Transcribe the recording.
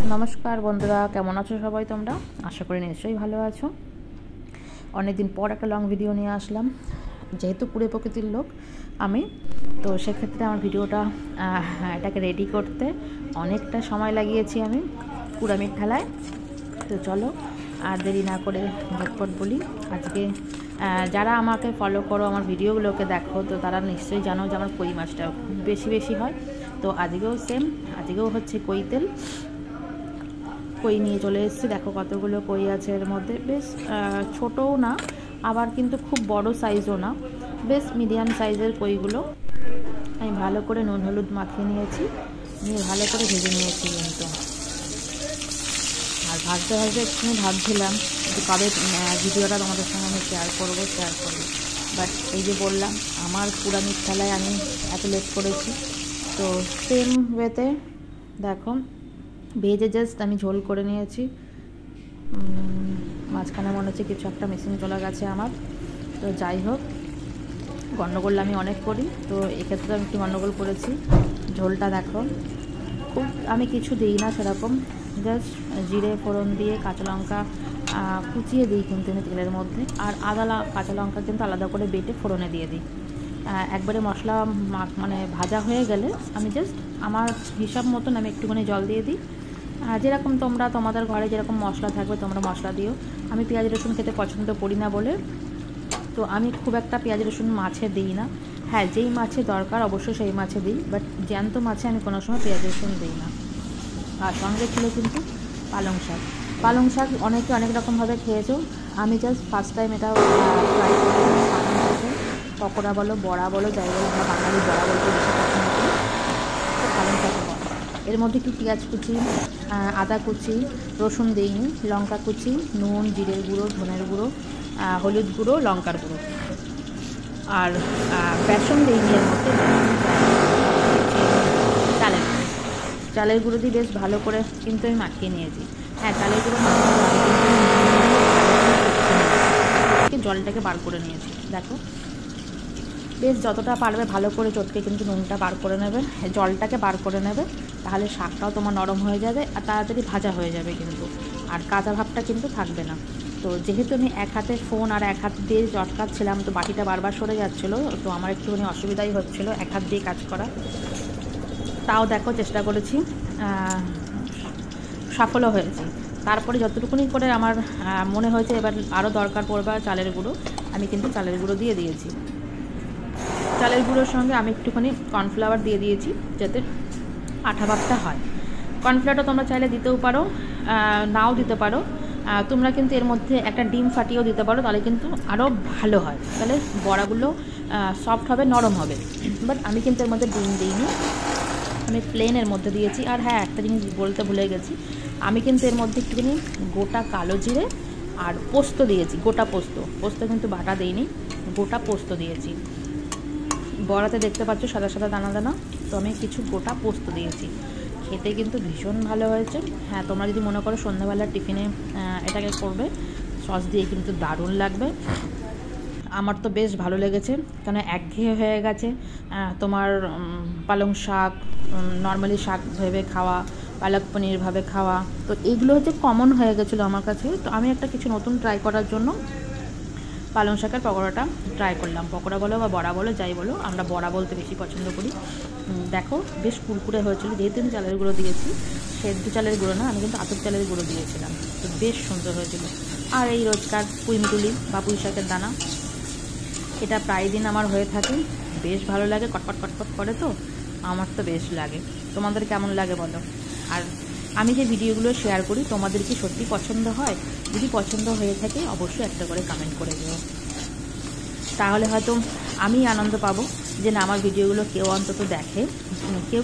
নমস্কার বন্ধুরা, কেমন আছো সবাই? তোমরা আশা করি নিশ্চয়ই ভালো আছো। অনেকদিন পর একটা লং ভিডিও নিয়ে আসলাম। যেহেতু পুরো প্রকৃতির লোক আমি, তো সেক্ষেত্রে আমার ভিডিওটা এটাকে রেডি করতে অনেকটা সময় লাগিয়েছি আমি পুরামির ঠেলায়। তো চলো আর দেরি না করে ঝটপট বলি। আজকে যারা আমাকে ফলো করো, আমার ভিডিওগুলোকে দেখো, তো তারা নিশ্চয়ই জানো যে আমার কই মাছটা বেশি হয়। তো আজকেও সেম, আজকেও হচ্ছে কই তেল। কই নিয়ে চলে এসেছি, দেখো কতগুলো কই আছে এর মধ্যে। বেশ ছোটও না, আবার কিন্তু খুব বড় সাইজও না, বেশ মিডিয়াম সাইজের কইগুলো আমি ভালো করে নুন হলুদ মাখিয়ে নিয়েছি, নিয়ে ভালো করে ভেজে নিয়েছি কিন্তু। আর ভাজতে ভাজতে একটুখানি ভাবছিলাম যে কবে ভিডিওটা তোমাদের সঙ্গে আমি শেয়ার করবো। বাট এই যে বললাম, আমার পুরানির খেলায় আমি এত লেট করেছি। তো সেম ওয়েতে দেখো ভেজে জাস্ট আমি ঝোল করে নিয়েছি। মাঝখানে মনে হচ্ছে কিছু একটা মেশিন চলে গেছে আমার। তো যাই হোক, গন্ডগোল আমি অনেক করি, তো এক্ষেত্রে আমি একটু গন্ডগোল করেছি। ঝোলটা দেখো, খুব আমি কিছু দিই না সেরকম, জাস্ট জিরে ফোড়ন দিয়ে কাঁচা লঙ্কা কুচিয়ে দিই কিন্তু আমি তেলের মধ্যে, আর কাঁচা লঙ্কা কিন্তু আলাদা করে বেটে ফোড়নে দিয়ে দিই। একবারে মশলা মানে ভাজা হয়ে গেলে আমি জাস্ট আমার হিসাব মতন আমি একটুখানি জল দিয়ে দিই। যেরকম তোমাদের ঘরে যেরকম মশলা থাকবে তোমরা মশলা দিও। আমি পেঁয়াজ রসুন খেতে পছন্দ করি না বলে, তো আমি খুব একটা পেঁয়াজ রসুন মাছে দিই না। হ্যাঁ, যেই মাছে দরকার অবশ্যই সেই মাছে দিই, বাট জ্যান্ত মাছে আমি কোনো সময় পেঁয়াজ রসুন দিই না। আর সঙ্গে ছিল কিন্তু পালং শাক অনেকে অনেক রকমভাবে খেয়েছো, আমি জাস্ট ফার্স্ট টাইম এটা ট্রাই করলাম। পালং শাকের পকোড়া বলো, বড়া বলো, যাই বলো, আমরা বাঙালি বড়া বলতে বেশি পছন্দ করি। তো পালং শাকের বড়া, এর মধ্যে কি পেঁয়াজ কুচি, আদা কুচি, রসুন দিইনি, লঙ্কা কুচি, নুন, জিরের গুঁড়ো, ধনের গুঁড়ো, হলুদ গুঁড়ো, লঙ্কার গুঁড়ো, আর বেসন দিইনি এর মধ্যে। চালের গুঁড়ো দিয়ে বেশ ভালো করে কিন্তু আমি মাখিয়ে নিয়েছি। হ্যাঁ, চালের গুঁড়ো জলটাকে বার করে নিয়েছি। দেখো বেশ যতটা পারবে ভালো করে চটকে কিন্তু নুনটা বার করে নেবে, জলটাকে বার করে নেবে, তাহলে শাকটাও তোমার নরম হয়ে যাবে আর তাড়াতাড়ি ভাজা হয়ে যাবে কিন্তু, আর কাঁচা ভাবটা কিন্তু থাকবে না। তো যেহেতু আমি এক হাতে ফোন আর এক হাত দিয়ে চটকাচ্ছিলাম, তো বাটিটা বারবার সরে যাচ্ছিলো, তো আমার একটুখানি অসুবিধাই হচ্ছিলো এক হাত দিয়ে কাজ করা। তাও দেখো চেষ্টা করেছি, সফলও হয়েছি। তারপরে যতটুকুনি করে আমার মনে হয়েছে এবার আরও দরকার পড়বে চালের গুঁড়ো, আমি কিন্তু চালের গুঁড়ো দিয়ে দিয়েছি। চালের গুঁড়োর সঙ্গে আমি একটুখানি কর্নফ্লাওয়ার দিয়ে দিয়েছি যাতে আঠা ভাবটা হয়। কর্নফ্লাওয়ারটা তোমরা চাইলে দিতেও পারো, নাও দিতে পারো। তোমরা কিন্তু এর মধ্যে একটা ডিম ফাটিয়েও দিতে পারো, তাহলে কিন্তু আরও ভালো হয়, তাহলে বড়াগুলো সফট হবে, নরম হবে। বাট আমি কিন্তু এর মধ্যে ডিম দিইনি, আমি প্লেনের মধ্যে দিয়েছি। আর হ্যাঁ, একটা জিনিস বলতে ভুলে গেছি, আমি কিন্তু এর মধ্যে একটুখানি গোটা কালো জিরে আর পোস্ত দিয়েছি, গোটা পোস্ত কিন্তু বাটা দিইনি, গোটা পোস্ত দিয়েছি। বড়াতে দেখতে পাচ্ছ সাদা সাদা দানা দানা, তো আমি কিছু গোটা পোস্ত দিয়েছি। খেতে কিন্তু ভীষণ ভালো হয়েছে। হ্যাঁ, তোমরা যদি মনে করো সন্ধ্যাবেলার টিফিনে এটাকে করবে, সস দিয়ে কিন্তু দারুণ লাগবে। আমার তো বেশ ভালো লেগেছে, কেন একঘেয়ে হয়ে গেছে তোমার পালং শাক নর্মালি শাক ভেবে খাওয়া, পালক পনির ভাবে খাওয়া, তো এইগুলো হচ্ছে কমন হয়ে গেছিলো আমার কাছে। তো আমি একটা কিছু নতুন ট্রাই করার জন্য পালং শাকের পকোড়াটা ট্রাই করলাম। পকোড়া বলো বা বড়া বলো, যাই বলো, আমরা বড়া বলতে বেশি পছন্দ করি। দেখো বেশ কুরকুরে হয়েছিল, যেহেতু আমি চালের গুঁড়ো দিয়েছি, সেদ্ধ চালের গুঁড়ো না, আমি কিন্তু আতপ চালের গুঁড়ো দিয়েছিলাম, তো বেশ সুন্দর হয়েছিল। আর এই রোজকার পুঁইমিটুলি বা পুঁই শাকের দানা, এটা প্রায় দিন আমার হয়ে থাকে, বেশ ভালো লাগে, কটকট কটকট করে, তো আমার তো বেশ লাগে। তোমাদের কেমন লাগে বলো? আর আমি যে ভিডিওগুলো শেয়ার করি তোমাদের কি সত্যি পছন্দ হয়? যদি পছন্দ হয়ে থাকে অবশ্যই একটা করে কমেন্ট করে দিও, তাহলে হয়তো আমি আনন্দ পাবো যে না, আমার ভিডিওগুলো কেউ অন্তত দেখে, কেউ